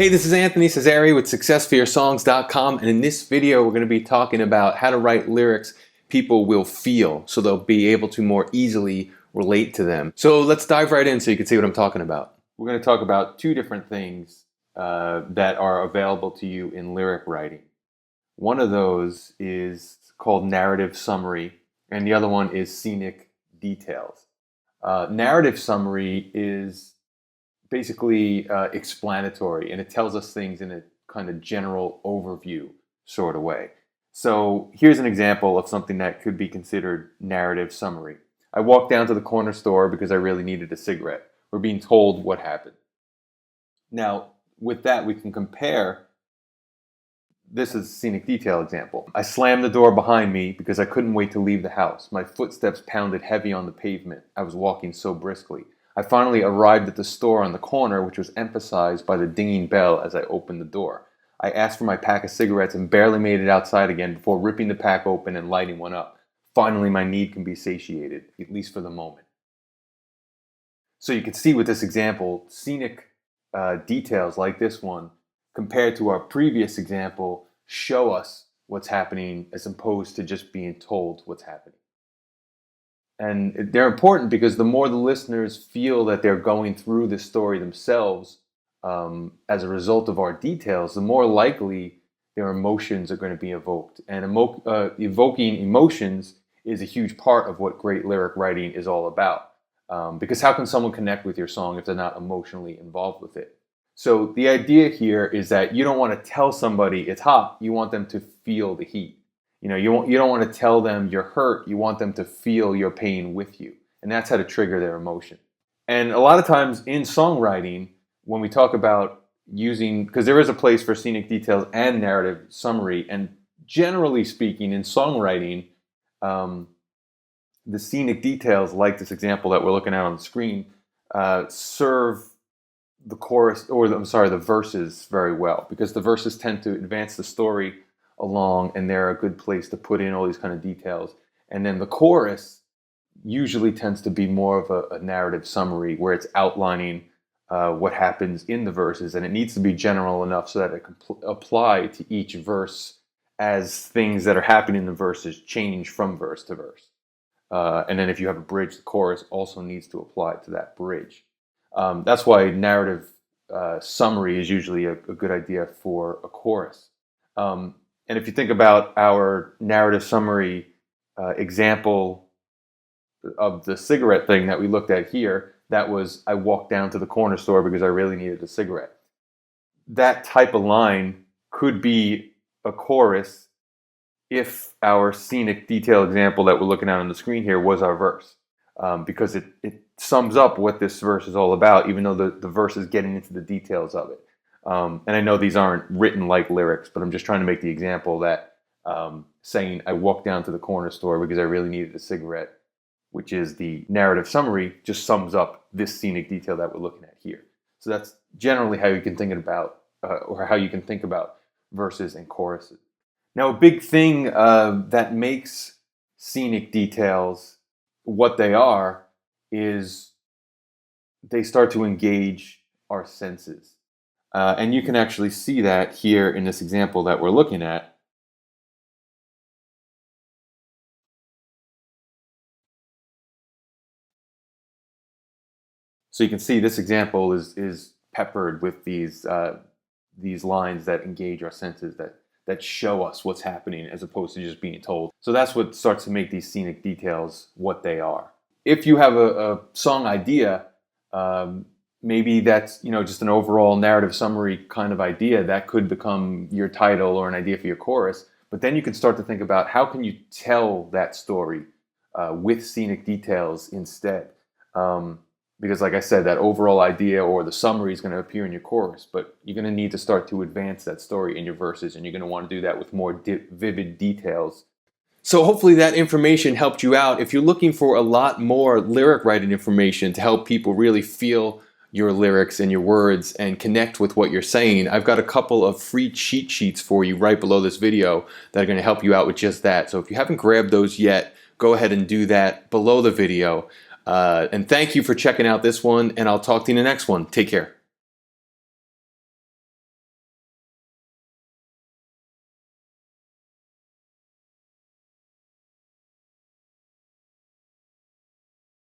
Hey, this is Anthony Cesari with SuccessForYourSongs.com, and in this video we're going to be talking about how to write lyrics people will feel so they'll be able to more easily relate to them. So let's dive right in so you can see what I'm talking about. We're going to talk about two different things that are available to you in lyric writing. One of those is called narrative summary, and the other one is scenic details. Narrative summary is basically explanatory, and it tells us things in a kind of general overview sort of way. So here's an example of something that could be considered narrative summary. I walked down to the corner store because I really needed a cigarette. We're being told what happened. Now, with that, we can compare. This is a scenic detail example. I slammed the door behind me because I couldn't wait to leave the house. My footsteps pounded heavy on the pavement. I was walking so briskly. I finally arrived at the store on the corner, which was emphasized by the dinging bell as I opened the door. I asked for my pack of cigarettes and barely made it outside again before ripping the pack open and lighting one up. Finally, my need can be satiated, at least for the moment. So you can see with this example, scenic details like this one, compared to our previous example, show us what's happening as opposed to just being told what's happening. And they're important because the more the listeners feel that they're going through this story themselves as a result of our details, the more likely their emotions are going to be evoked. And evoking emotions is a huge part of what great lyric writing is all about. Because how can someone connect with your song if they're not emotionally involved with it? So the idea here is that you don't want to tell somebody it's hot. You want them to feel the heat. You don't want to tell them you're hurt. You want them to feel your pain with you. And that's how to trigger their emotion. And a lot of times in songwriting, when we talk about using, because there is a place for scenic details and narrative summary, and generally speaking in songwriting, the scenic details, like this example that we're looking at on the screen, serve the chorus, the verses very well, because the verses tend to advance the story along, and they're a good place to put in all these kind of details. And then the chorus usually tends to be more of a narrative summary where it's outlining what happens in the verses, and it needs to be general enough so that it can apply to each verse as things that are happening in the verses change from verse to verse. And then if you have a bridge, the chorus also needs to apply to that bridge. That's why narrative summary is usually a good idea for a chorus. And if you think about our narrative summary example of the cigarette thing that we looked at here, that was, I walked down to the corner store because I really needed a cigarette. That type of line could be a chorus if our scenic detail example that we're looking at on the screen here was our verse. Because it sums up what this verse is all about, even though the verse is getting into the details of it. And I know these aren't written like lyrics, but I'm just trying to make the example that saying I walked down to the corner store because I really needed a cigarette, which is the narrative summary, just sums up this scenic detail that we're looking at here. So that's generally how you can think about, or how you can think about verses and choruses. Now, a big thing that makes scenic details what they are is they start to engage our senses. And you can actually see that here in this example that we're looking at. So you can see this example is peppered with these lines that engage our senses, that show us what's happening as opposed to just being told. So that's what starts to make these scenic details what they are. If you have a song idea, maybe that's just an overall narrative summary kind of idea that could become your title or an idea for your chorus. But then you can start to think about how can you tell that story with scenic details instead. Because like I said, that overall idea or the summary is going to appear in your chorus, but you're going to need to start to advance that story in your verses, and you're going to want to do that with more vivid details. So hopefully that information helped you out. If you're looking for a lot more lyric writing information to help people really feel your lyrics and your words and connect with what you're saying, I've got a couple of free cheat sheets for you right below this video that are going to help you out with just that. So if you haven't grabbed those yet, go ahead and do that below the video. And thank you for checking out this one, and I'll talk to you in the next one. Take care.